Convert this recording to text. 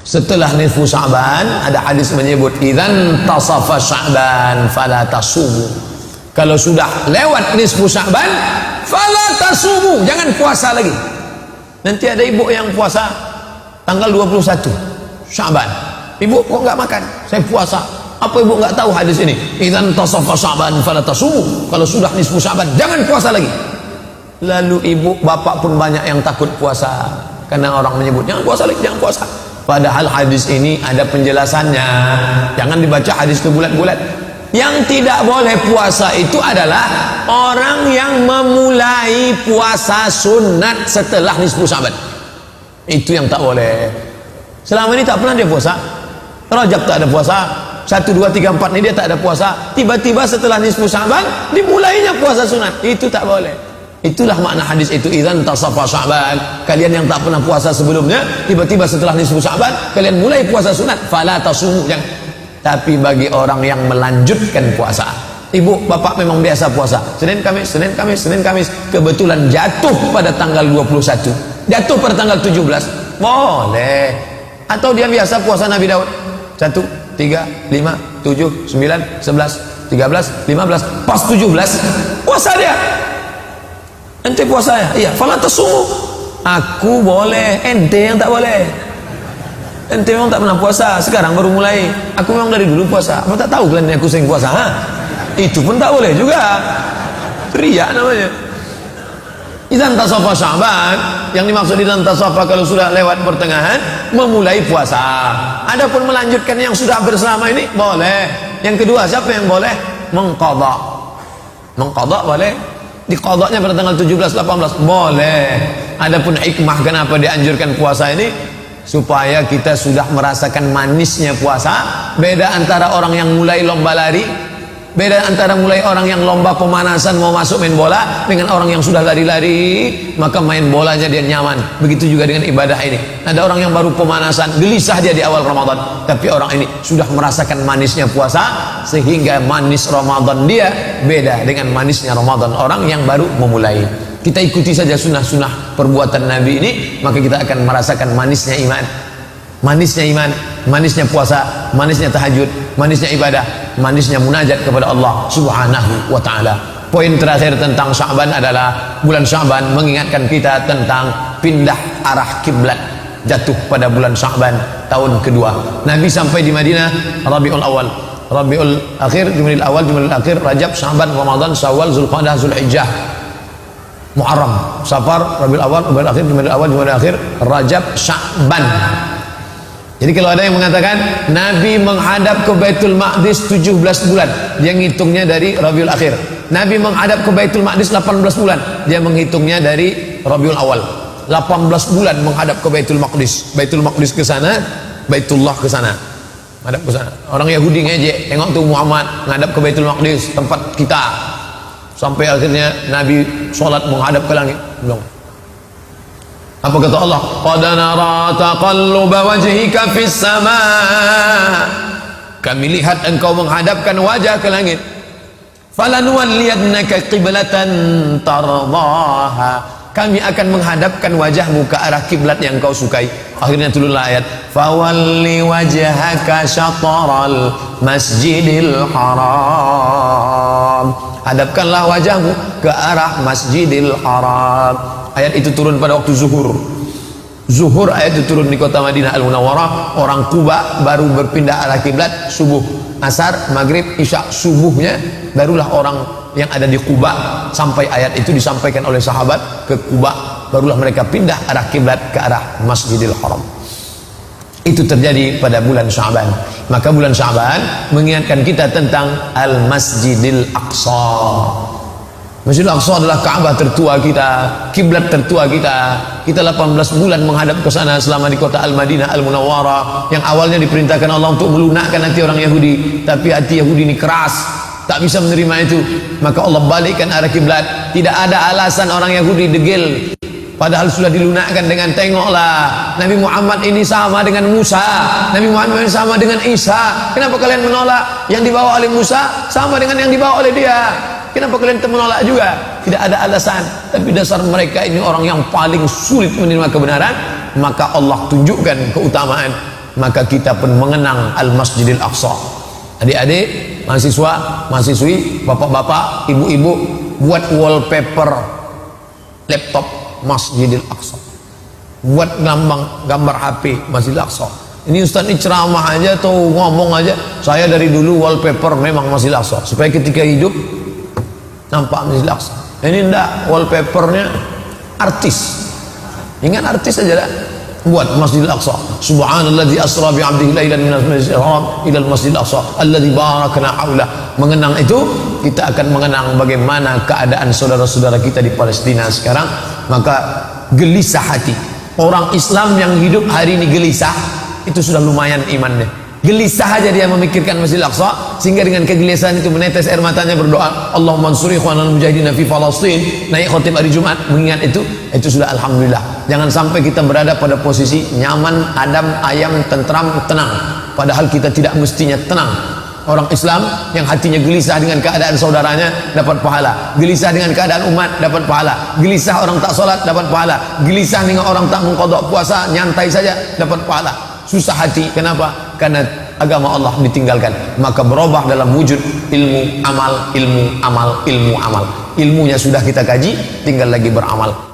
Setelah nisfu Sya'ban ada hadis menyebut idzan tasafa Sya'ban fala tasumu. Kalau sudah lewat nisfu Sya'ban fala tasumu, jangan puasa lagi. Nanti ada ibu yang puasa tanggal 21 Sya'ban. Ibu kok enggak makan? Saya puasa. Apa ibu enggak tahu hadis ini? Idzan tasafa Sya'ban fala tasumu. Kalau sudah nisfu Sya'ban jangan puasa lagi. Lalu ibu bapak pun banyak yang takut puasa karena orang menyebut jangan puasa lagi, jangan puasa. Padahal hadis ini ada penjelasannya. Jangan dibaca hadis itu bulat-bulat. Yang tidak boleh puasa itu adalah orang yang memulai puasa sunat setelah nisfu Sya'ban. Itu yang tak boleh. Selama ini tak pernah dia puasa. Rajab tak ada puasa, 1, 2, 3, 4 ini dia tak ada puasa. Tiba-tiba setelah nisfu Sya'ban dimulainya puasa sunat. Itu tak boleh. Itulah makna hadis itu, idzan tasafa Sya'ban. Kalian yang tak pernah puasa sebelumnya, tiba-tiba setelah nisfu Sya'ban kalian mulai puasa sunat, fala tasumu. Tapi bagi orang yang melanjutkan puasa, ibu bapak memang biasa puasa Senin Kamis, Senin Kamis, Senin Kamis, kebetulan jatuh pada tanggal 21, jatuh pada tanggal 17, boleh. Atau dia biasa puasa Nabi Daud 1, 3, 5, 7, 9, 11, 13, 15, pas 17 puasa dia. Ente puasa ya? Iya, fala tasumu. Aku boleh, ente yang tak boleh. Ente memang tak pernah puasa, sekarang baru mulai. Aku memang dari dulu puasa. Apa tak tahu kalian aku sering puasa? Ha? Itu pun tak boleh juga. Riya namanya. Idzan tasafa Sya'ban, yang dimaksud idzan tasafa kalau sudah lewat pertengahan memulai puasa. Adapun melanjutkan yang sudah bersama ini boleh. Yang kedua, siapa yang boleh? Mengqadha. Mengqadha boleh. Diqadhanya pada tanggal 17, 18 boleh. Adapun hikmah kenapa dianjurkan puasa ini, supaya kita sudah merasakan manisnya puasa. Beda antara orang yang mulai lomba lari, beda antara mulai orang yang lomba pemanasan mau masuk main bola dengan orang yang sudah lari-lari, maka main bolanya dia nyaman. Begitu juga dengan ibadah ini. Ada orang yang baru pemanasan, gelisah dia di awal Ramadan, tapi orang ini sudah merasakan manisnya puasa, sehingga manis Ramadan dia beda dengan manisnya Ramadan orang yang baru memulai. Kita ikuti saja sunnah-sunnah perbuatan Nabi ini, maka kita akan merasakan manisnya iman, manisnya iman, manisnya puasa, manisnya tahajud, manisnya ibadah, manisnya munajat kepada Allah Subhanahu wa ta'ala. Poin terakhir tentang Sya'ban adalah bulan Sya'ban mengingatkan kita tentang pindah arah kiblat. Jatuh pada bulan Sya'ban tahun kedua. Nabi sampai di Madinah Rabiul Awal, Rabiul Akhir, Jumadil Awal, Jumadil Akhir, Rajab, Sya'ban, Ramadan, Syawal, Zulqa'dah, Zulhijjah, Muharram, Safar, Rabiul Awal, Rabiul Akhir, Jumadil Awal, Jumadil Akhir, Rajab, Sya'ban. Jadi kalau ada yang mengatakan Nabi menghadap ke Baitul Maqdis 17 bulan, dia ngitungnya dari Rabiul Akhir. Nabi menghadap ke Baitul Maqdis 18 bulan, dia menghitungnya dari Rabiul Awal. 18 bulan menghadap ke Baitul Maqdis. Baitul Maqdis ke sana, Baitullah ke sana. Menghadap ke sana. Orang Yahudi ngejek, tengok tuh Muhammad menghadap ke Baitul Maqdis, tempat kita. Sampai akhirnya Nabi sholat menghadap ke langit. Bilang, apa kata Allah? Qad nara taqalluba wajhika fis sama. Kami lihat engkau menghadapkan wajah ke langit. Falanuwalliyannaka qiblatan tardaha. Kami akan menghadapkan wajahmu ke arah kiblat yang kau sukai. Akhirnya turunlah ayat, fawalli wajhaka syatral masjidil haram. Hadapkanlah wajahmu ke arah Masjidil Haram. Ayat itu turun pada waktu zuhur. Zuhur ayat itu turun di kota Madinah Al-Munawwarah. Orang Kuba baru berpindah arah kiblat subuh. Asar, maghrib, isya, subuhnya barulah orang yang ada di Kuba, sampai ayat itu disampaikan oleh sahabat ke Kuba, barulah mereka pindah arah kiblat ke arah Masjidil Haram. Itu terjadi pada bulan Sya'ban. Maka bulan Sya'ban mengingatkan kita tentang Al-Masjidil Aqsa. Masjidil Aqsa adalah Ka'bah tertua kita, kiblat tertua kita. Kita 18 bulan menghadap ke sana selama di kota Al-Madinah Al-Munawwarah, yang awalnya diperintahkan Allah untuk melunakkan hati orang Yahudi, tapi hati Yahudi ini keras, tak bisa menerima itu. Maka Allah balikkan arah kiblat. Tidak ada alasan orang Yahudi degil, padahal sudah dilunakkan dengan tengoklah Nabi Muhammad ini sama dengan Musa, Nabi Muhammad ini sama dengan Isa. Kenapa kalian menolak? Yang dibawa oleh Musa sama dengan yang dibawa oleh dia. Kenapa kalian menolak juga? Tidak ada alasan. Tapi dasar mereka ini orang yang paling sulit menerima kebenaran. Maka Allah tunjukkan keutamaan maka kita pun mengenang Al-Masjidil Aqsa. Adik-adik, mahasiswa, mahasiswi, bapak-bapak, ibu-ibu, buat wallpaper laptop Masjidil Aqsa, buat gambar HP Masjidil Aqsa. Ini Ustaz ini ceramah aja atau ngomong aja, saya dari dulu wallpaper memang Masjidil Aqsa, supaya ketika hidup nampak Masjidil Aqsa. Ini enggak, wallpapernya artis, ingat artis aja dah, buat Masjidil Aqsa. Subhanalladzi asra bi 'abdihi lailan minal masjidil haram ila al-masjidil aqsa alladzi barakna haulah. Mengenang itu, kita akan mengenang bagaimana keadaan saudara-saudara kita di Palestina sekarang. Maka gelisah hati orang Islam yang hidup hari ini, gelisah itu sudah lumayan imannya. Gelisah aja dia memikirkan Masjidil Aqsa, sehingga dengan kegelisahan itu menetes air matanya, berdoa Allahumma ansuri ikhwanal mujahidin fi Falastin, naik khotib hari Jumat mengingat itu sudah alhamdulillah. Jangan sampai kita berada pada posisi nyaman, adem, ayam, tentram, tenang, padahal kita tidak mestinya tenang. Orang Islam yang hatinya gelisah dengan keadaan saudaranya dapat pahala, gelisah dengan keadaan umat dapat pahala, gelisah orang tak sholat dapat pahala, gelisah dengan orang tak mengqadha puasa nyantai saja dapat pahala. Susah hati, kenapa? Karena agama Allah ditinggalkan. Maka berubah dalam wujud ilmu, amal, ilmu, amal, ilmu, amal. Ilmunya sudah kita kaji, tinggal lagi beramal.